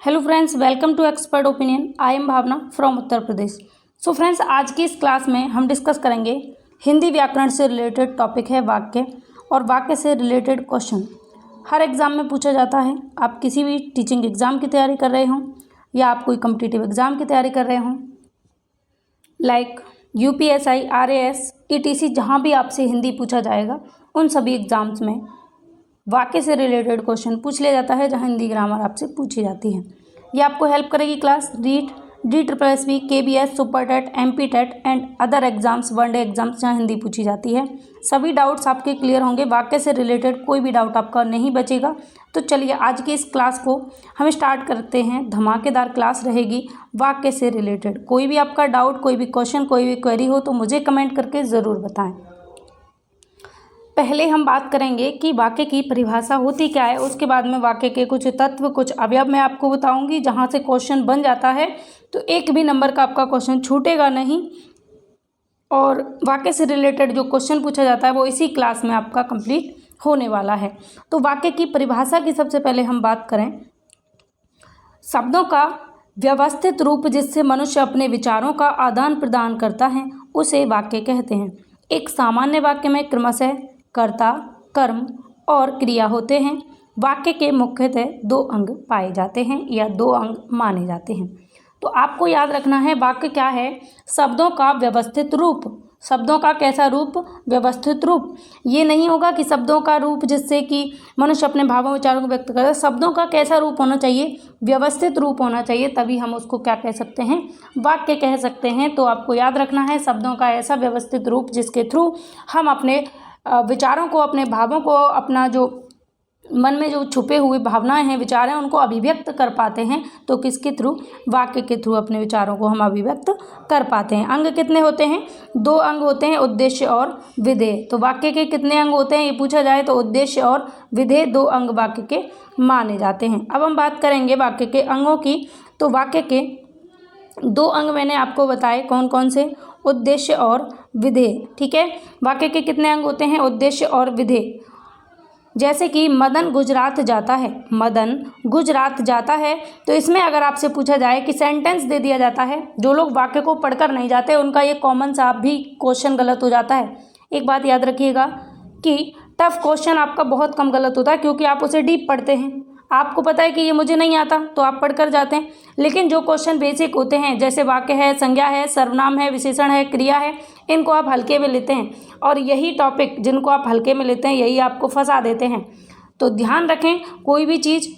Hello friends, welcome to expert opinion. I am Bhavna from Uttar Pradesh. So friends, आज की इस class में हम डिस्कस करेंगे हिंदी व्याकरण से रिलेटेड टॉपिक है वाक्य, और वाक्य से रिलेटेड क्वेश्चन हर एग्ज़ाम में पूछा जाता है। आप किसी भी टीचिंग एग्ज़ाम की तैयारी कर रहे हों या आप कोई कॉम्पिटिटिव एग्ज़ाम की तैयारी कर रहे हों, लाइक यूपीएसआई, आरएएस, ईटीसी, जहाँ भी आपसे हिंदी पूछा जाएगा उन सभी एग्ज़ाम्स में वाक्य से रिलेटेड क्वेश्चन पूछ लिया जाता है, जहाँ हिंदी ग्रामर आपसे पूछी जाती है। ये आपको हेल्प करेगी class REET, DSSB, KBS, super TET, MP TET and other exams, one day exams, जहाँ हिंदी पूछी जाती है। सभी डाउट्स आपके क्लियर होंगे, वाक्य से रिलेटेड कोई भी डाउट आपका नहीं बचेगा। तो चलिए आज की इस क्लास को हम स्टार्ट करते हैं। धमाकेदार क्लास रहेगी वाक्य से रिलेटेड। कोई भी आपका डाउट, कोई भी क्वेश्चन, कोई भी क्वेरी हो तो मुझे कमेंट करके ज़रूर बताएं। पहले हम बात करेंगे कि वाक्य की परिभाषा होती क्या है, उसके बाद में वाक्य के कुछ तत्व, कुछ अवयव मैं आपको बताऊंगी, जहां से क्वेश्चन बन जाता है तो एक भी नंबर का आपका क्वेश्चन छूटेगा नहीं, और वाक्य से रिलेटेड जो क्वेश्चन पूछा जाता है वो इसी क्लास में आपका कंप्लीट होने वाला है। तो वाक्य की परिभाषा की सबसे पहले हम बात करें, शब्दों का व्यवस्थित रूप जिससे मनुष्य अपने विचारों का आदान प्रदान करता है उसे वाक्य कहते हैं। एक सामान्य वाक्य में क्रमशः कर्ता, कर्म और क्रिया होते हैं। वाक्य के मुख्यतः दो अंग पाए जाते हैं या दो अंग माने जाते हैं। तो आपको याद रखना है वाक्य क्या है, शब्दों का व्यवस्थित रूप। शब्दों का कैसा रूप? व्यवस्थित रूप। ये नहीं होगा कि शब्दों का रूप जिससे कि मनुष्य अपने भावों विचारों को व्यक्त करता है। शब्दों का कैसा रूप होना चाहिए? व्यवस्थित रूप होना चाहिए, तभी हम उसको क्या कह सकते हैं? वाक्य कह सकते हैं। तो आपको याद रखना है शब्दों का ऐसा व्यवस्थित रूप जिसके थ्रू हम अपने विचारों को, अपने भावों को, अपना जो मन में जो छुपे हुए भावनाएं हैं, विचार हैं, उनको अभिव्यक्त कर पाते हैं। तो किसके थ्रू? वाक्य के थ्रू अपने विचारों को हम अभिव्यक्त कर पाते हैं। अंग कितने होते हैं? दो अंग होते हैं, उद्देश्य और विधेय। तो वाक्य के कितने अंग होते हैं ये पूछा जाए तो उद्देश्य और विधेय दो अंग वाक्य के माने जाते हैं। अब हम बात करेंगे वाक्य के अंगों की। तो वाक्य के दो अंग मैंने आपको बताए, कौन कौन से? उद्देश्य और विधेय। ठीक है, वाक्य के कितने अंग होते हैं? उद्देश्य और विधेय। जैसे कि मदन गुजरात जाता है, मदन गुजरात जाता है, तो इसमें अगर आपसे पूछा जाए कि सेंटेंस दे दिया जाता है, जो लोग वाक्य को पढ़कर नहीं जाते उनका ये कॉमन सा भी क्वेश्चन गलत हो जाता है। एक बात याद रखिएगा कि टफ क्वेश्चन आपका बहुत कम गलत होता है, क्योंकि आप उसे डीप पढ़ते हैं। आपको पता है कि ये मुझे नहीं आता तो आप पढ़कर जाते हैं, लेकिन जो क्वेश्चन बेसिक होते हैं, जैसे वाक्य है, संज्ञा है, सर्वनाम है, विशेषण है, क्रिया है, इनको आप हल्के में लेते हैं, और यही टॉपिक जिनको आप हल्के में लेते हैं यही आपको फंसा देते हैं। तो ध्यान रखें, कोई भी चीज़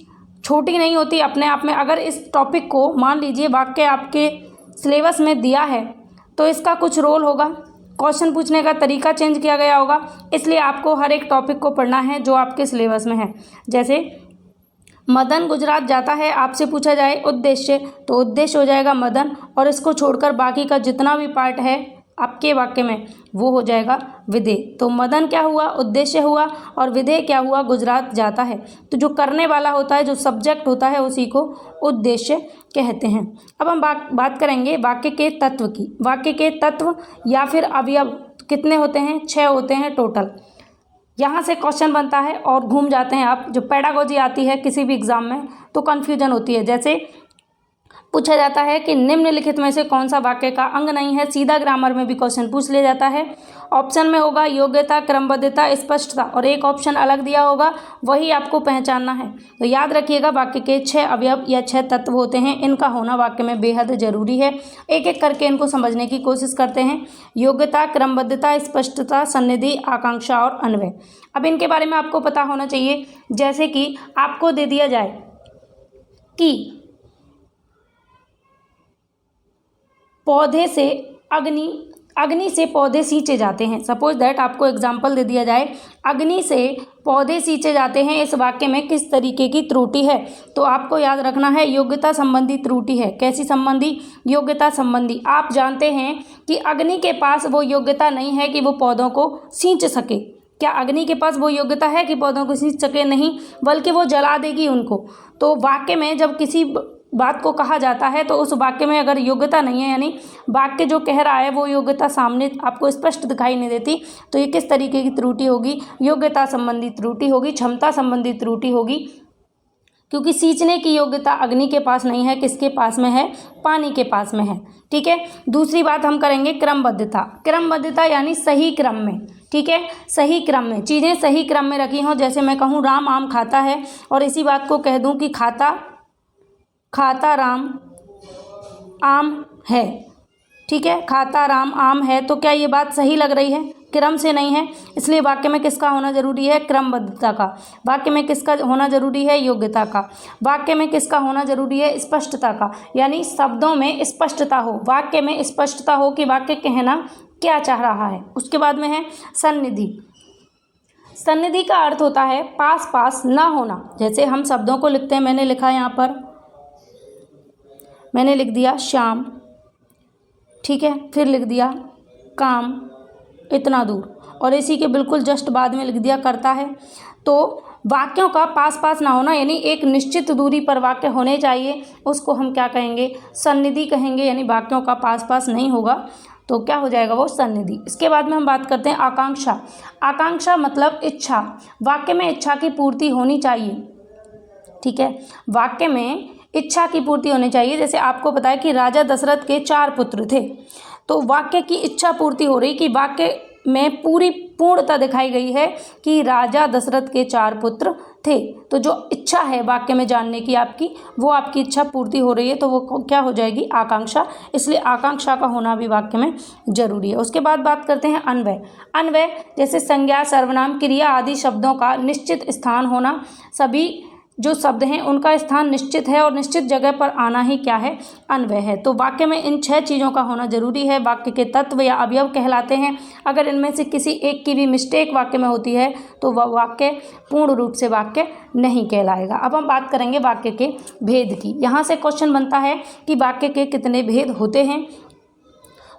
छोटी नहीं होती अपने आप में। अगर इस टॉपिक को, मान लीजिए वाक्य आपके सिलेबस में दिया है, तो इसका कुछ रोल होगा, क्वेश्चन पूछने का तरीका चेंज किया गया होगा, इसलिए आपको हर एक टॉपिक को पढ़ना है जो आपके सिलेबस में है। जैसे मदन गुजरात जाता है, आपसे पूछा जाए उद्देश्य, तो उद्देश्य हो जाएगा मदन, और इसको छोड़कर बाकी का जितना भी पार्ट है आपके वाक्य में वो हो जाएगा विधेय। तो मदन क्या हुआ? उद्देश्य हुआ, और विधेय क्या हुआ? गुजरात जाता है। तो जो करने वाला होता है, जो सब्जेक्ट होता है, उसी को उद्देश्य कहते हैं। अब हम बात करेंगे वाक्य के तत्व की। वाक्य के तत्व या फिर अवयव कितने होते हैं? 6 होते हैं टोटल। यहाँ से क्वेश्चन बनता है और घूम जाते हैं आप। जो पेडागोजी आती है किसी भी एग्जाम में तो कन्फ्यूजन होती है। जैसे पूछा जाता है कि निम्नलिखित में से कौन सा वाक्य का अंग नहीं है, सीधा ग्रामर में भी क्वेश्चन पूछ लिया जाता है। ऑप्शन में होगा योग्यता, क्रमबद्धता, स्पष्टता, और एक ऑप्शन अलग दिया होगा, वही आपको पहचानना है। तो याद रखिएगा वाक्य के 6 अवयव या 6 तत्व होते हैं, इनका होना वाक्य में बेहद जरूरी है। एक एक करके इनको समझने की कोशिश करते हैं। योग्यता, क्रमबद्धता, स्पष्टता, सन्निधि, आकांक्षा और अन्वय। अब इनके बारे में आपको पता होना चाहिए। जैसे कि आपको दे दिया जाए कि पौधे से अग्नि से पौधे सींचे जाते हैं। सपोज दैट आपको एग्जाम्पल दे दिया जाए, अग्नि से पौधे सींचे जाते हैं, इस वाक्य में किस तरीके की त्रुटि है? तो आपको याद रखना है योग्यता संबंधी त्रुटि है। कैसी संबंधी? योग्यता संबंधी। आप जानते हैं कि अग्नि के पास वो योग्यता नहीं है कि वो पौधों को सींच सके। क्या अग्नि के पास वो योग्यता है कि पौधों को सींच सके? नहीं, बल्कि वो जला देगी उनको। तो वाक्य में जब किसी बात को कहा जाता है तो उस वाक्य में अगर योग्यता नहीं है, यानी वाक्य जो कह रहा है वो योग्यता सामने आपको स्पष्ट दिखाई नहीं देती, तो ये किस तरीके की त्रुटि होगी? योग्यता संबंधी त्रुटि होगी, क्षमता संबंधी त्रुटि होगी। क्योंकि सींचने की योग्यता अग्नि के पास नहीं है, किसके पास में है, पानी के पास में है। ठीक है, दूसरी बात हम करेंगे क्रमबद्धता। क्रमबद्धता यानी सही क्रम में, ठीक है, सही क्रम में, चीज़ें सही क्रम में रखी हों। जैसे मैं कहूँ राम आम खाता है और इसी बात को कह दूँ कि खाता राम आम है, ठीक है, खाता राम आम है, तो क्या ये बात सही लग रही है, क्रम से नहीं है। इसलिए वाक्य में किसका होना जरूरी है, क्रमबद्धता का। वाक्य में किसका होना जरूरी है, योग्यता का। वाक्य में किसका होना जरूरी है, स्पष्टता का, यानी शब्दों में स्पष्टता हो, वाक्य में स्पष्टता हो कि वाक्य कहना क्या चाह रहा है। उसके बाद में है सन्निधि। सन्निधि का अर्थ होता है पास पास ना होना। जैसे हम शब्दों को लिखते हैं, मैंने लिखा यहाँ पर, मैंने लिख दिया श्याम, ठीक है, फिर लिख दिया काम इतना दूर, और इसी के बिल्कुल जस्ट बाद में लिख दिया करता है। तो वाक्यों का पास पास ना होना, यानी एक निश्चित दूरी पर वाक्य होने चाहिए, उसको हम क्या कहेंगे, सन्निधि कहेंगे। यानी वाक्यों का पास पास नहीं होगा तो क्या हो जाएगा, वो सन्निधि। इसके बाद में हम बात करते हैं आकांक्षा। आकांक्षा मतलब इच्छा। वाक्य में इच्छा की पूर्ति होनी चाहिए, ठीक है, वाक्य में इच्छा की पूर्ति होनी चाहिए। जैसे आपको पता है कि राजा दशरथ के 4 पुत्र थे, तो वाक्य की इच्छा पूर्ति हो रही कि वाक्य में पूरी पूर्णता दिखाई गई है कि राजा दशरथ के 4 पुत्र थे। तो जो इच्छा है वाक्य में जानने की आपकी, वो आपकी इच्छा पूर्ति हो रही है, तो वो क्या हो जाएगी, आकांक्षा। इसलिए आकांक्षा का होना भी वाक्य में जरूरी है। उसके बाद बात करते हैं अन्वय। अन्वय जैसे संज्ञा, सर्वनाम, क्रिया आदि शब्दों का निश्चित स्थान होना। सभी जो शब्द हैं उनका स्थान निश्चित है और निश्चित जगह पर आना ही क्या है, अन्वय है। तो वाक्य में इन 6 चीज़ों का होना जरूरी है। वाक्य के तत्व या अवयव कहलाते हैं। अगर इनमें से किसी एक की भी मिस्टेक वाक्य में होती है तो वह वाक्य पूर्ण रूप से वाक्य नहीं कहलाएगा। अब हम बात करेंगे वाक्य के भेद की। यहाँ से क्वेश्चन बनता है कि वाक्य के कितने भेद होते हैं।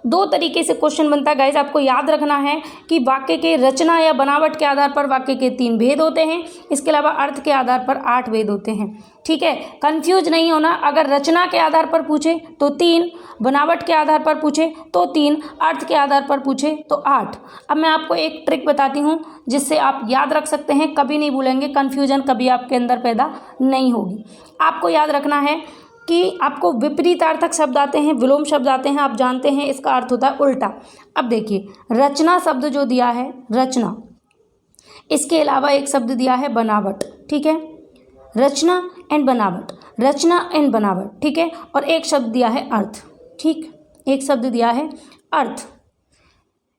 2 तरीके से क्वेश्चन बनता है गाइज, आपको याद रखना है कि वाक्य के रचना या बनावट के आधार पर वाक्य के 3 भेद होते हैं। इसके अलावा अर्थ के आधार पर 8 भेद होते हैं, ठीक है, कंफ्यूज नहीं होना। अगर रचना के आधार पर पूछे तो 3, बनावट के आधार पर पूछे तो 3, अर्थ के आधार पर पूछे तो 8। अब मैं आपको एक ट्रिक बताती हूँ जिससे आप याद रख सकते हैं, कभी नहीं भूलेंगे, कन्फ्यूजन कभी आपके अंदर पैदा नहीं होगी। आपको याद रखना है कि आपको विपरीतार्थक शब्द आते हैं, विलोम शब्द आते हैं, आप जानते हैं इसका अर्थ होता है उल्टा। अब देखिए, रचना शब्द जो दिया है, रचना, इसके अलावा एक शब्द दिया है बनावट, ठीक है, रचना एंड बनावट, रचना एंड बनावट, ठीक है, और एक शब्द दिया है अर्थ, ठीक, एक शब्द दिया है अर्थ।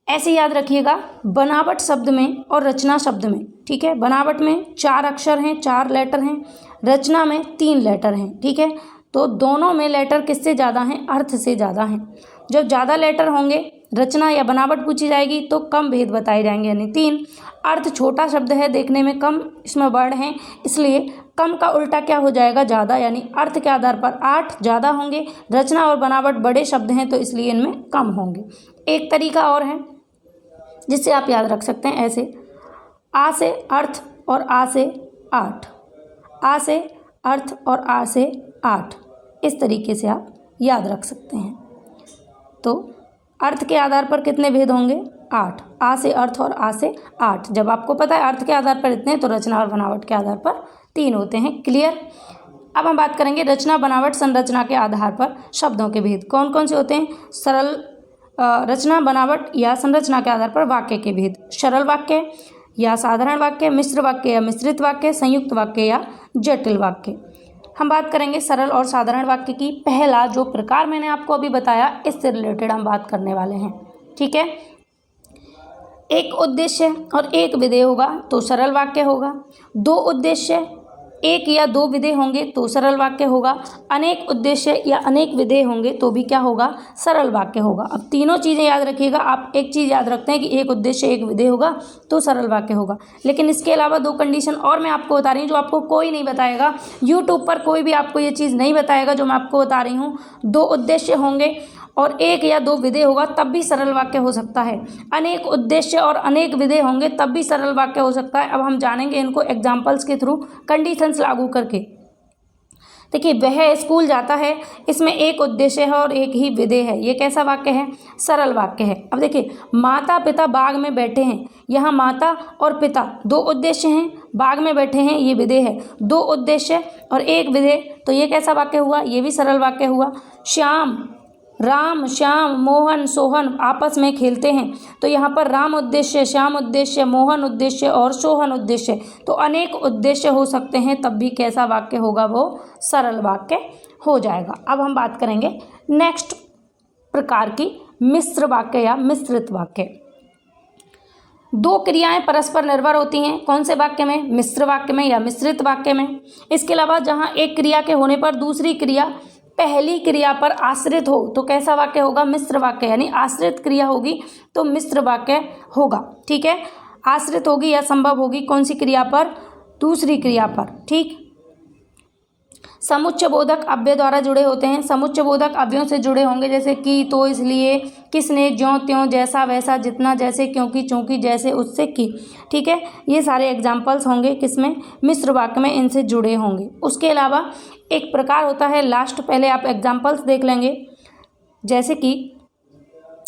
ऐसे याद रखिएगा, बनावट शब्द में और रचना शब्द में, ठीक है, बनावट में 4 अक्षर हैं, 4 लेटर हैं, रचना में 3 लेटर हैं, ठीक है। तो दोनों में लेटर किससे ज़्यादा हैं, अर्थ से ज़्यादा हैं। जब ज़्यादा लेटर होंगे, रचना या बनावट पूछी जाएगी तो कम भेद बताए जाएंगे, यानी 3। अर्थ छोटा शब्द है, देखने में कम इसमें वर्ण हैं, इसलिए कम का उल्टा क्या हो जाएगा, ज़्यादा, यानी अर्थ के आधार पर 8 ज़्यादा होंगे। रचना और बनावट बड़े शब्द हैं तो इसलिए इनमें कम होंगे। एक तरीका और है जिससे आप याद रख सकते हैं, ऐसे आ से अर्थ और आ से 8, आ से अर्थ और आ से 8, इस तरीके से आप याद रख सकते हैं। तो अर्थ के आधार पर कितने भेद होंगे, 8, आ से अर्थ और आ से 8। जब आपको पता है अर्थ के आधार पर इतने, तो रचना और बनावट के आधार पर 3 होते हैं। क्लियर। अब हम बात करेंगे रचना, बनावट, संरचना के आधार पर शब्दों के भेद कौन कौन से होते हैं। सरल रचना, बनावट या संरचना के आधार पर वाक्य के भेद, सरल वाक्य या साधारण वाक्य, मिश्र वाक्य या मिश्रित वाक्य, संयुक्त वाक्य या जटिल वाक्य। हम बात करेंगे सरल और साधारण वाक्य की। पहला जो प्रकार मैंने आपको अभी बताया, इससे रिलेटेड हम बात करने वाले हैं, ठीक है। एक उद्देश्य और एक विधेय होगा तो सरल वाक्य होगा। 2 उद्देश्य, 1 या 2 विधेय होंगे तो सरल वाक्य होगा। अनेक उद्देश्य या अनेक विधेय होंगे तो भी क्या होगा, सरल वाक्य होगा। अब तीनों चीज़ें याद रखिएगा। आप एक चीज़ याद रखते हैं कि एक उद्देश्य एक विधेय होगा तो सरल वाक्य होगा, लेकिन इसके अलावा 2 कंडीशन और मैं आपको बता रही हूँ जो आपको कोई नहीं बताएगा। यूट्यूब पर कोई भी आपको ये चीज़ नहीं बताएगा जो मैं आपको बता रही हूँ। 2 उद्देश्य होंगे और 1 या 2 विधेय होगा तब भी सरल वाक्य हो सकता है। अनेक उद्देश्य और अनेक विधेय होंगे तब भी सरल वाक्य हो सकता है। अब हम जानेंगे इनको एग्जाम्पल्स के थ्रू, कंडीशंस लागू करके। देखिए वह स्कूल जाता है, इसमें एक उद्देश्य है और एक ही विधेय है। ये कैसा वाक्य है? सरल वाक्य है। अब देखिए माता पिता बाग में बैठे हैं, यहाँ माता और पिता दो उद्देश्य हैं, बाग में बैठे हैं ये विधेय है, दो उद्देश्य और एक विधेय, तो ये कैसा वाक्य हुआ? ये भी सरल वाक्य हुआ। श्याम, राम, श्याम, मोहन, सोहन आपस में खेलते हैं, तो यहाँ पर राम उद्देश्य, श्याम उद्देश्य, मोहन उद्देश्य और सोहन उद्देश्य, तो अनेक उद्देश्य हो सकते हैं, तब भी कैसा वाक्य होगा? वो सरल वाक्य हो जाएगा। अब हम बात करेंगे नेक्स्ट प्रकार की मिश्र वाक्य या मिश्रित वाक्य। दो क्रियाएं परस्पर निर्भर होती हैं, कौन से वाक्य में? मिश्र वाक्य में या मिश्रित वाक्य में। इसके अलावा जहाँ एक क्रिया के होने पर दूसरी क्रिया पहली क्रिया पर आश्रित हो तो कैसा वाक्य होगा? मिश्र वाक्य, यानी आश्रित क्रिया होगी तो मिश्र वाक्य होगा। ठीक है, आश्रित होगी या संभव होगी कौन सी क्रिया पर? दूसरी क्रिया पर। ठीक, समुच्चय बोधक अव्यय द्वारा जुड़े होते हैं, समुच्चय बोधक अव्ययों से जुड़े होंगे, जैसे कि, तो, इसलिए, किसने, ज्यों त्यों, जैसा वैसा, जितना, जैसे, क्योंकि, चूंकि, जैसे, उससे, कि। ठीक है, ये सारे एग्जाम्पल्स होंगे किसमें? मिश्र वाक्य में, इनसे जुड़े होंगे। उसके अलावा एक प्रकार होता है लास्ट, पहले आप एग्जाम्पल्स देख लेंगे, जैसे कि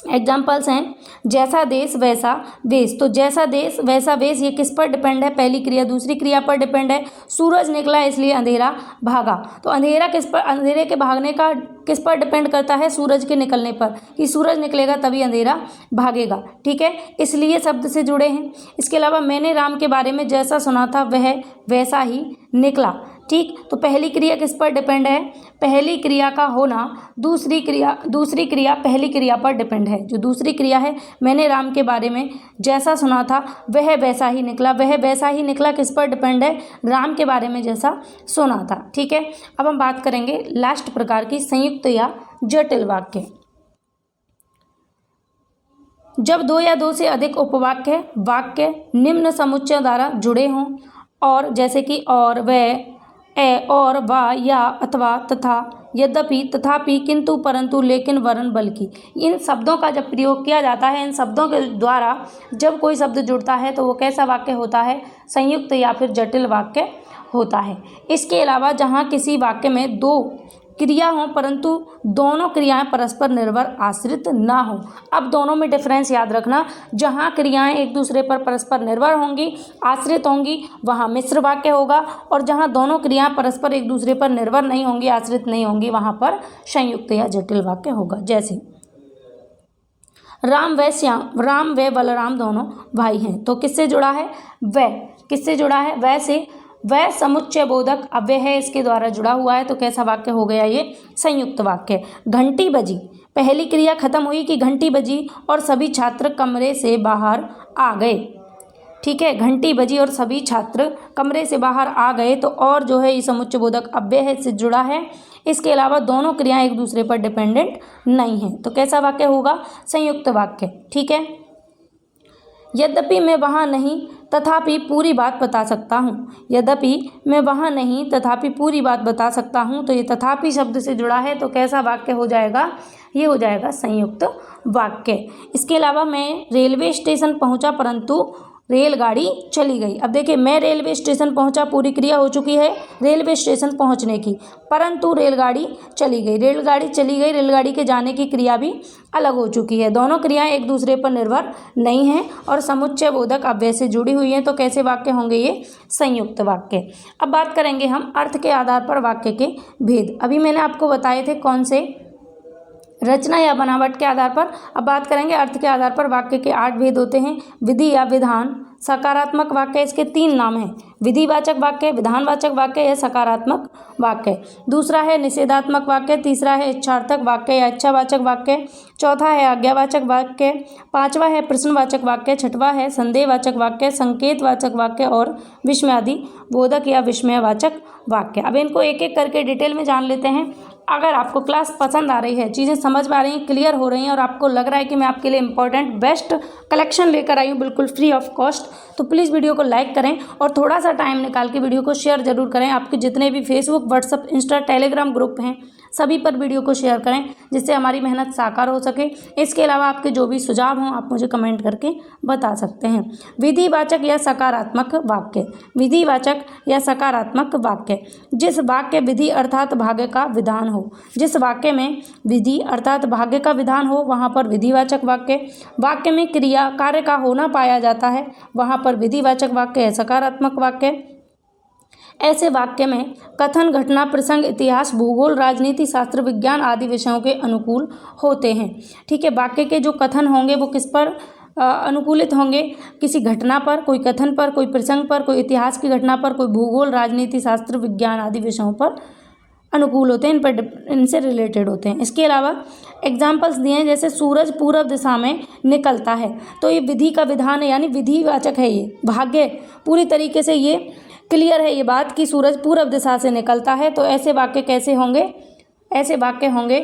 एग्जाम्पल्स हैं जैसा देश वैसा वेश, तो जैसा देश वैसा वेश ये किस पर डिपेंड है? पहली क्रिया। दूसरी क्रिया पर डिपेंड है, सूरज निकला इसलिए अंधेरा भागा, तो अंधेरा किस पर, अंधेरे के भागने का किस पर डिपेंड करता है? सूरज के निकलने पर, कि सूरज निकलेगा तभी अंधेरा भागेगा। ठीक है, इसलिए शब्द से जुड़े हैं। इसके अलावा मैंने राम के बारे में जैसा सुना था वह वैसा ही निकला। ठीक, तो पहली क्रिया किस पर डिपेंड है? पहली क्रिया का होना दूसरी क्रिया पहली क्रिया पर डिपेंड है। जो दूसरी क्रिया है मैंने राम के बारे में जैसा सुना था वह वैसा ही निकला, वह वैसा ही निकला किस पर डिपेंड है? राम के बारे में जैसा सुना था। ठीक है, अब हम बात करेंगे लास्ट प्रकार की संयुक्त या जटिल वाक्य। जब दो या दो से अधिक उपवाक्य वाक्य निम्न समुच्चय द्वारा जुड़े हों, और जैसे कि और, वह, ए, और, वा, या, अथवा, तथा, यद्यपि, तथापि, किंतु, परंतु, लेकिन, वरन, बल्कि, इन शब्दों का जब प्रयोग किया जाता है, इन शब्दों के द्वारा जब कोई शब्द जुड़ता है तो वो कैसा वाक्य होता है? संयुक्त या फिर जटिल वाक्य होता है। इसके अलावा जहाँ किसी वाक्य में दो क्रिया हों परंतु दोनों क्रियाएं परस्पर निर्भर आश्रित ना हो। अब दोनों में डिफरेंस याद रखना, जहाँ क्रियाएं एक दूसरे पर परस्पर निर्भर होंगी, आश्रित होंगी, वहाँ मिश्र वाक्य होगा, और जहाँ दोनों क्रियाएं परस्पर एक दूसरे पर निर्भर नहीं होंगी, आश्रित नहीं होंगी, वहाँ पर संयुक्त या जटिल वाक्य होगा। जैसे राम व श्याम, राम व बलराम दोनों भाई हैं, तो किससे जुड़ा है? वह किससे जुड़ा है? वह से। वह समुच्चय बोधक अव्यय है, इसके द्वारा जुड़ा हुआ है, तो कैसा वाक्य हो गया? ये संयुक्त वाक्य। घंटी बजी, पहली क्रिया खत्म हुई कि घंटी बजी और सभी छात्र कमरे से बाहर आ गए। ठीक है, घंटी बजी और सभी छात्र कमरे से बाहर आ गए, तो और जो है ये समुच्चय बोधक अव्यय है, इससे जुड़ा है। इसके अलावा दोनों क्रियाएं एक दूसरे पर डिपेंडेंट नहीं है, तो कैसा वाक्य होगा? संयुक्त वाक्य। ठीक है, यद्यपि मैं वहाँ नहीं तथापि पूरी बात बता सकता हूँ, यद्यपि मैं वहाँ नहीं तथापि पूरी बात बता सकता हूँ, तो ये तथापि शब्द से जुड़ा है, तो कैसा वाक्य हो जाएगा? ये हो जाएगा संयुक्त वाक्य। इसके अलावा मैं रेलवे स्टेशन पहुँचा परंतु रेलगाड़ी चली गई। अब देखिए मैं रेलवे स्टेशन पहुंचा, पूरी क्रिया हो चुकी है रेलवे स्टेशन पहुंचने की, परंतु रेलगाड़ी चली गई। रेलगाड़ी चली गई, रेलगाड़ी के जाने की क्रिया भी अलग हो चुकी है। दोनों क्रियाएं एक दूसरे पर निर्भर नहीं हैं और समुच्चय बोधक अव्यय से जुड़ी हुई हैं, तो कैसे वाक्य होंगे? ये संयुक्त वाक्य। अब बात करेंगे हम अर्थ के आधार पर वाक्य के भेद। अभी मैंने आपको बताए थे कौन से? रचना या बनावट के आधार पर। अब बात करेंगे अर्थ के आधार पर। वाक्य के 8 भेद होते हैं। विधि या विधान, सकारात्मक वाक्य, इसके 3 नाम हैं, विधिवाचक वाक्य, विधानवाचक वाक्य या सकारात्मक वाक्य। दूसरा है निषेधात्मक वाक्य, तीसरा है इच्छार्थक वाक्य या इच्छावाचक वाक्य, चौथा है आज्ञावाचक वाक्य, पांचवा है प्रश्नवाचक वाक्य, छठवां है संदेहवाचक वाक्य, संकेतवाचक वाक्य और विस्मयादि बोधक या विस्मयवाचक वाक्य। अब इनको एक एक करके डिटेल में जान लेते हैं। अगर आपको क्लास पसंद आ रही है, चीज़ें समझ में आ रही हैं, क्लियर हो रही हैं और आपको लग रहा है कि मैं आपके लिए इंपॉर्टेंट बेस्ट कलेक्शन लेकर आई हूँ बिल्कुल फ्री ऑफ कॉस्ट, तो प्लीज़ वीडियो को लाइक करें और थोड़ा सा टाइम निकाल के वीडियो को शेयर ज़रूर करें। आपके जितने भी Facebook, WhatsApp, Insta, Telegram group हैं सभी पर वीडियो को शेयर करें जिससे हमारी मेहनत साकार हो सके। इसके अलावा आपके जो भी सुझाव हों आप मुझे कमेंट करके बता सकते हैं। विधिवाचक या सकारात्मक वाक्य। विधिवाचक या सकारात्मक वाक्य, जिस वाक्य विधि अर्थात भाग्य का विधान हो। जिस वाक्य में विधि अर्थात भाग्य का विधान हो वहाँ पर विधिवाचक वाक्य। वाक्य में क्रिया कार्य का होना पाया जाता है वहाँ पर विधिवाचक वाक्य है सकारात्मक वाक्य। ऐसे वाक्य में कथन, घटना, प्रसंग, इतिहास, भूगोल, राजनीति, शास्त्र, विज्ञान आदि विषयों के अनुकूल होते हैं। ठीक है, वाक्य के जो कथन होंगे वो किस पर अनुकूलित होंगे? किसी घटना पर, कोई कथन पर, कोई प्रसंग पर, कोई इतिहास की घटना पर, कोई भूगोल, राजनीति, शास्त्र, विज्ञान आदि विषयों पर अनुकूल होते हैं, इन पर इनसे रिलेटेड होते हैं। इसके अलावा एग्जाम्पल्स दिए हैं जैसे सूरज पूर्व दिशा में निकलता है, तो ये विधि का विधान है यानी विधिवाचक है। ये भाग्य पूरी तरीके से ये क्लियर है ये बात कि सूरज पूर्व दिशा से निकलता है। तो ऐसे वाक्य कैसे होंगे? ऐसे वाक्य होंगे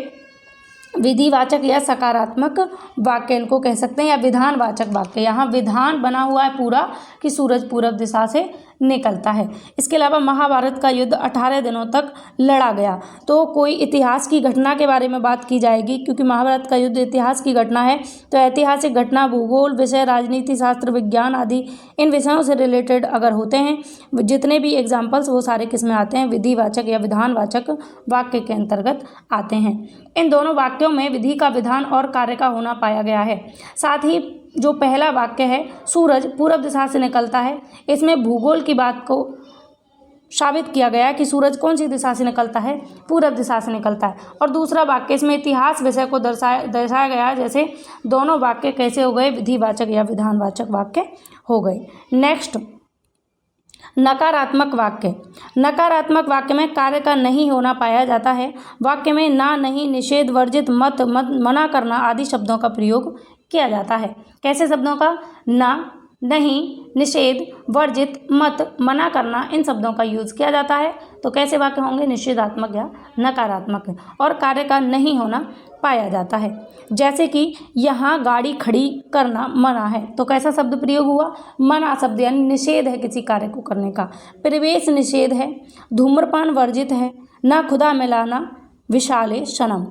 विधिवाचक या सकारात्मक वाक्य इनको कह सकते हैं, या विधानवाचक वाक्य। यहाँ विधान बना हुआ है पूरा कि सूरज पूर्व दिशा से निकलता है। इसके अलावा महाभारत का युद्ध 18 दिनों तक लड़ा गया, तो कोई इतिहास की घटना के बारे में बात की जाएगी क्योंकि महाभारत का युद्ध इतिहास की घटना है। तो ऐतिहासिक घटना, भूगोल विषय, राजनीति, शास्त्र, विज्ञान आदि इन विषयों से रिलेटेड अगर होते हैं जितने भी एग्जाम्पल्स वो सारे किस में आते हैं? विधिवाचक या विधानवाचक वाक्य के अंतर्गत आते हैं। इन दोनों वाक्यों में विधि का विधान और कार्य का होना पाया गया है। साथ ही जो पहला वाक्य है सूरज पूर्व दिशा से निकलता है, इसमें भूगोल की बात को साबित किया गया है कि सूरज कौन सी दिशा से निकलता है? पूर्व दिशा से निकलता है। और दूसरा वाक्य इसमें इतिहास विषय को दर्शाया गया है। जैसे दोनों वाक्य कैसे हो गए? विधिवाचक या विधानवाचक वाक्य हो गए। नेक्स्ट, नकारात्मक वाक्य। नकारात्मक वाक्य में कार्य का नहीं होना पाया जाता है। वाक्य में ना, नहीं, निषेध, वर्जित, मत, मना करना आदि शब्दों का प्रयोग किया जाता है। कैसे शब्दों का? ना, नहीं, निषेध, वर्जित, मत, मना करना इन शब्दों का यूज किया जाता है। तो कैसे वाक्य होंगे? निषेधात्मक या नकारात्मक। और कार्य का नहीं होना पाया जाता है। जैसे कि यहाँ गाड़ी खड़ी करना मना है, तो कैसा शब्द प्रयोग हुआ? मना शब्द, यानी निषेध है किसी कार्य को करने का। प्रवेश निषेध है, धूम्रपान वर्जित है, ना खुदा मिलाना विशाले सनम,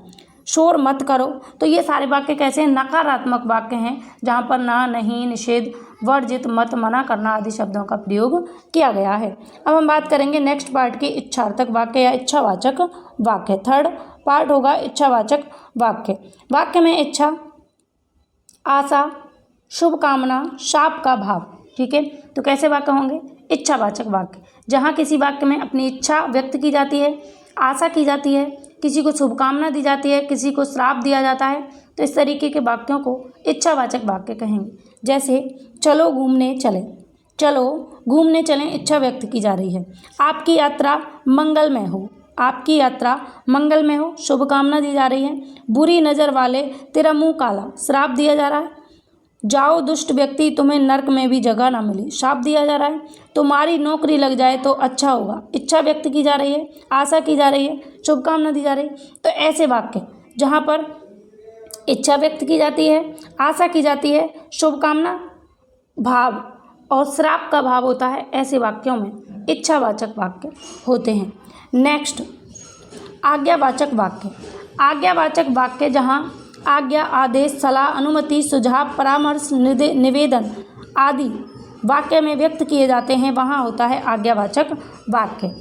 शोर मत करो। तो ये सारे वाक्य कैसे हैं? नकारात्मक वाक्य हैं जहाँ पर ना, नहीं, निषेध, वर्जित, मत, मना करना आदि शब्दों का प्रयोग किया गया है। अब हम बात करेंगे नेक्स्ट पार्ट की इच्छार्थक वाक्य या इच्छावाचक वाक्य। थर्ड पार्ट होगा इच्छावाचक वाक्य। वाक्य में इच्छा, आशा, शुभकामना, शाप का भाव। ठीक है, तो कैसे वाक्य होंगे? इच्छावाचक वाक्य। जहाँ किसी वाक्य में अपनी इच्छा व्यक्त की जाती है, आशा की जाती है, किसी को शुभकामना दी जाती है, किसी को श्राप दिया जाता है, तो इस तरीके के वाक्यों को इच्छावाचक वाक्य कहेंगे। जैसे चलो घूमने चलें, चलो घूमने चलें इच्छा व्यक्त की जा रही है। आपकी यात्रा मंगलमय हो, आपकी यात्रा मंगलमय हो, शुभकामना दी जा रही है। बुरी नज़र वाले तेरा मुंह काला, श्राप दिया जा रहा है। जाओ दुष्ट व्यक्ति, तुम्हें नरक में भी जगह ना मिली, शाप दिया जा रहा है। तुम्हारी नौकरी लग जाए तो अच्छा होगा, इच्छा व्यक्त की जा रही है, आशा की जा रही है, शुभकामना दी जा रही है। तो ऐसे वाक्य जहाँ पर इच्छा व्यक्त की जाती है, आशा की जाती है, शुभकामना भाव और श्राप का भाव होता है, ऐसे वाक्यों में इच्छावाचक वाक्य होते हैं। नेक्स्ट, आज्ञावाचक वाक्य। आज्ञावाचक वाक्य जहाँ आज्ञा, आदेश, सलाह, अनुमति, सुझाव, परामर्श, निवेदन आदि वाक्य में व्यक्त किए जाते हैं, वहाँ होता है आज्ञावाचक वाक्य।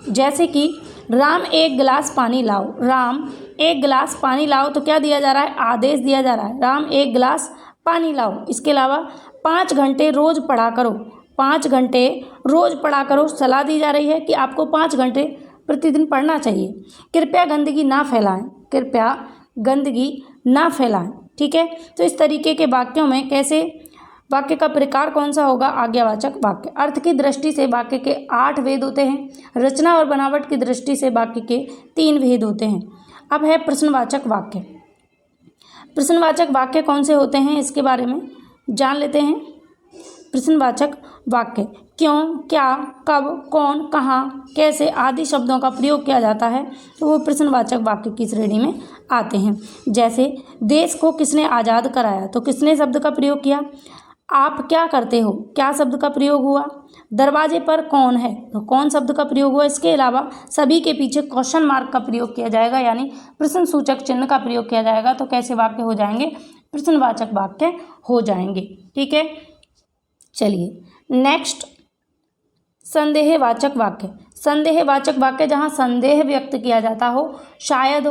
जैसे कि राम एक गिलास पानी लाओ, राम एक गिलास पानी लाओ, तो क्या दिया जा रहा है? आदेश दिया जा रहा है, राम एक गिलास पानी लाओ। इसके अलावा 5 घंटे रोज़ पढ़ा करो, 5 घंटे रोज़ पढ़ा करो, सलाह दी जा रही है कि आपको 5 घंटे प्रतिदिन पढ़ना चाहिए। कृपया गंदगी ना फैलाएं, कृपया गंदगी ना फैलाएं। ठीक है, तो इस तरीके के वाक्यों में कैसे वाक्य का प्रकार कौन सा होगा? आज्ञावाचक वाक्य। अर्थ की दृष्टि से वाक्य के 8 भेद होते हैं, रचना और बनावट की दृष्टि से वाक्य के 3 भेद होते हैं। अब है प्रश्नवाचक वाक्य। प्रश्नवाचक वाक्य कौन से होते हैं इसके बारे में जान लेते हैं। प्रश्नवाचक वाक्य क्यों, क्या, कब, कौन, कहाँ, कैसे आदि शब्दों का प्रयोग किया जाता है तो वो प्रश्नवाचक वाक्य की श्रेणी में आते हैं। जैसे देश को किसने आज़ाद कराया तो किसने शब्द का प्रयोग किया। आप क्या करते हो, क्या शब्द का प्रयोग हुआ। दरवाजे पर कौन है तो कौन शब्द का प्रयोग हुआ। इसके अलावा सभी के पीछे क्वेश्चन मार्क का प्रयोग किया जाएगा, यानी प्रश्न सूचक चिन्ह का प्रयोग किया जाएगा। तो कैसे वाक्य हो जाएंगे, प्रश्नवाचक वाक्य हो जाएंगे। ठीक है, चलिए नेक्स्ट, संदेहवाचक वाक्य। संदेहवाचक वाक्य जहाँ संदेह व्यक्त किया जाता हो, शायद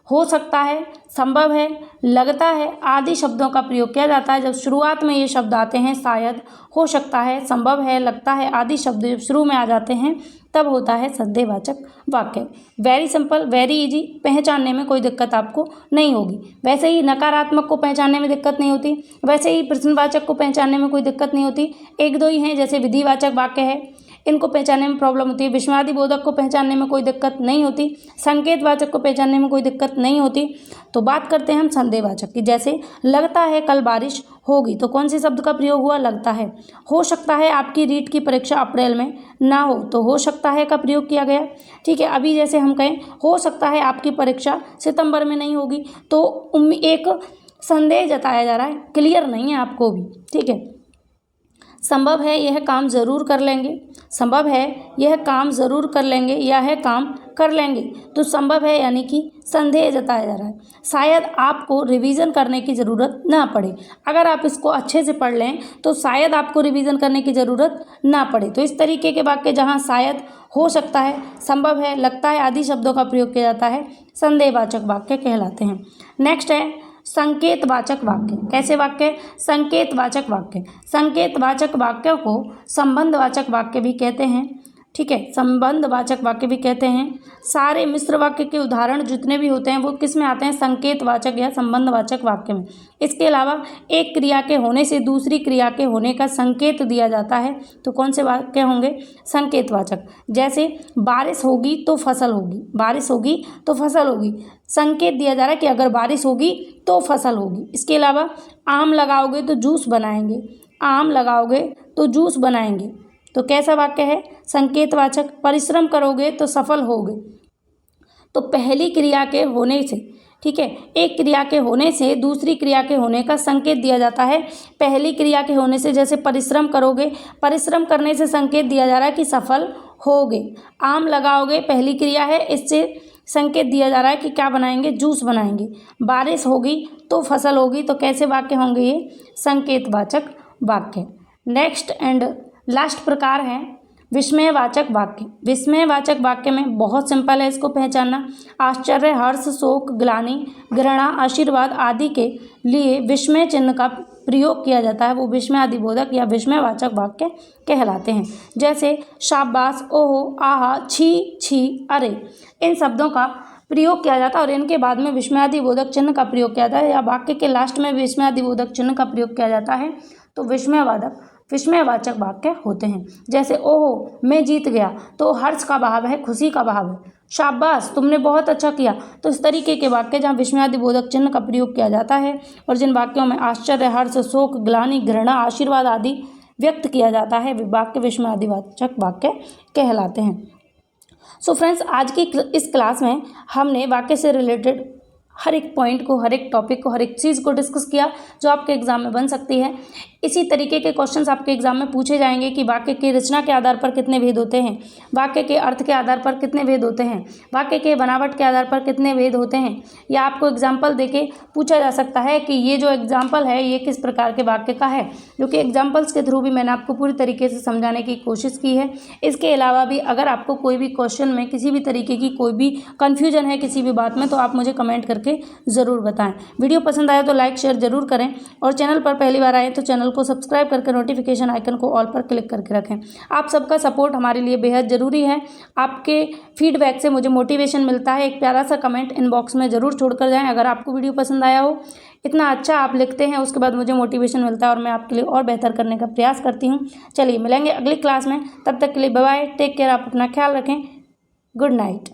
हो सकता है, संभव है, लगता है आदि शब्दों का प्रयोग किया जाता है। जब शुरुआत में ये शब्द आते हैं, शायद, हो सकता है, संभव है, लगता है आदि शब्द जब शुरू में आ जाते हैं तब होता है संदेहवाचक वाक्य। वेरी सिंपल, वेरी इजी, पहचानने में कोई दिक्कत आपको नहीं होगी। वैसे ही नकारात्मक को पहचानने में दिक्कत नहीं होती, वैसे ही प्रश्नवाचक को पहचानने में कोई दिक्कत नहीं होती। एक दो ही हैं, जैसे विधिवाचक वाक्य है, इनको पहचानने में प्रॉब्लम होती है। विस्मयादि बोधक को पहचानने में कोई दिक्कत नहीं होती, संकेतवाचक को पहचानने में कोई दिक्कत नहीं होती। तो बात करते हैं हम संदेहवाचक की। जैसे लगता है कल बारिश होगी तो कौन से शब्द का प्रयोग हुआ, लगता है। हो सकता है आपकी रीट की परीक्षा अप्रैल में ना हो तो हो सकता है का प्रयोग किया गया। ठीक है, अभी जैसे हम कहें हो सकता है आपकी परीक्षा सितंबर में नहीं होगी तो एक संदेह जताया जा रहा है, क्लियर नहीं है आपको भी। ठीक है, संभव है यह काम ज़रूर कर लेंगे, संभव है यह काम ज़रूर कर लेंगे या है काम कर लेंगे। तो संभव है यानी कि संदेह जताया जा रहा है। शायद आपको रिवीजन करने की ज़रूरत ना पड़े, अगर आप इसको अच्छे से पढ़ लें तो शायद आपको रिवीजन करने की ज़रूरत ना पड़े। तो इस तरीके के वाक्य जहाँ शायद, हो सकता है, संभव है, लगता है आदि शब्दों का प्रयोग किया जाता है, संदेहवाचक वाक्य कहलाते हैं। नेक्स्ट है संकेतवाचक वाक्य। कैसे वाक्य, संकेतवाचक वाक्य। संकेतवाचक वाक्यों को संबंधवाचक वाक्य भी कहते हैं। ठीक है, संबंधवाचक वाक्य भी कहते हैं। सारे मिश्र वाक्य के उदाहरण जितने भी होते हैं वो किस में आते हैं, संकेतवाचक या संबंधवाचक वाक्य में। इसके अलावा एक क्रिया के होने से दूसरी क्रिया के होने का संकेत दिया जाता है तो कौन से वाक्य होंगे, संकेतवाचक। जैसे बारिश होगी तो फसल होगी, बारिश होगी तो फसल होगी, संकेत दिया जा रहा है कि अगर बारिश होगी तो फसल होगी। इसके अलावा आम लगाओगे तो जूस बनाएंगे, आम लगाओगे तो जूस बनाएंगे, तो कैसा वाक्य है, संकेतवाचक। परिश्रम करोगे तो सफल होगे, तो पहली क्रिया के होने से, ठीक है, एक क्रिया के होने से दूसरी क्रिया के होने का संकेत दिया जाता है। पहली क्रिया के होने से जैसे परिश्रम करोगे, परिश्रम करने से संकेत दिया जा रहा है कि सफल होगे। आम लगाओगे पहली क्रिया है, इससे संकेत दिया जा रहा है कि क्या बनाएंगे, जूस बनाएंगे। बारिश होगी तो फसल होगी, तो कैसे वाक्य होंगे ये, संकेतवाचक वाक्य। नेक्स्ट एंड लास्ट प्रकार है विस्मयवाचक वाक्य। विस्मयवाचक वाक्य में बहुत सिंपल है इसको पहचानना। आश्चर्य, हर्ष, शोक, ग्लानि, घृणा, आशीर्वाद आदि के लिए विस्मय चिन्ह का प्रयोग किया जाता है, वो विस्मयादिबोधक या विस्मयवाचक वाक्य कहलाते हैं। जैसे शाबाश, ओहो, आहा, छी, छी, अरे, इन शब्दों का प्रयोग किया जाता है और इनके बाद में विस्मयादिबोधक चिन्ह का प्रयोग किया जाता है, या वाक्य के लास्ट में विस्मयादिबोधक चिन्ह का प्रयोग किया जाता है तो विस्मयवाचक वाक्य होते हैं। जैसे ओहो मैं जीत गया, तो हर्ष का भाव है, खुशी का भाव है। शाबाश तुमने बहुत अच्छा किया, तो इस तरीके के वाक्य जहाँ विस्मयादिबोधक चिन्ह का प्रयोग किया जाता है और जिन वाक्यों में आश्चर्य, हर्ष, शोक, ग्लानि, घृणा, आशीर्वाद आदि व्यक्त किया जाता है, वाक्य विस्मयादिवाचक वाक्य कहलाते हैं। सो फ्रेंड्स, आज की इस क्लास में हमने वाक्य से रिलेटेड हर एक पॉइंट को, हर एक टॉपिक को, हर एक चीज़ को डिस्कस किया जो आपके एग्जाम में बन सकती है। इसी तरीके के क्वेश्चंस आपके एग्जाम में पूछे जाएंगे कि वाक्य की रचना के आधार पर कितने भेद होते हैं, वाक्य के अर्थ के आधार पर कितने भेद होते हैं, वाक्य के बनावट के आधार पर कितने भेद होते हैं, या आपको एग्जाम्पल देके पूछा जा सकता है कि ये जो एग्जाम्पल है ये किस प्रकार के वाक्य का है, जो कि एग्जाम्पल्स के थ्रू भी मैंने आपको पूरी तरीके से समझाने की कोशिश की है। इसके अलावा भी अगर आपको कोई भी क्वेश्चन में किसी भी तरीके की कोई भी कन्फ्यूजन है किसी भी बात में, तो आप मुझे कमेंट करके ज़रूर बताएं। वीडियो पसंद आया तो लाइक शेयर ज़रूर करें और चैनल पर पहली बार आए तो चैनल को सब्सक्राइब करके नोटिफिकेशन आइकन को ऑल पर क्लिक करके रखें। आप सबका सपोर्ट हमारे लिए बेहद ज़रूरी है। आपके फीडबैक से मुझे मोटिवेशन मिलता है। एक प्यारा सा कमेंट इनबॉक्स में ज़रूर छोड़कर जाएं अगर आपको वीडियो पसंद आया हो। इतना अच्छा आप लिखते हैं, उसके बाद मुझे मोटिवेशन मिलता है और मैं आपके लिए और बेहतर करने का प्रयास करती हूँ। चलिए मिलेंगे अगली क्लास में, तब तक के लिए बाय बाय, टेक केयर, आप अपना ख्याल रखें, गुड नाइट।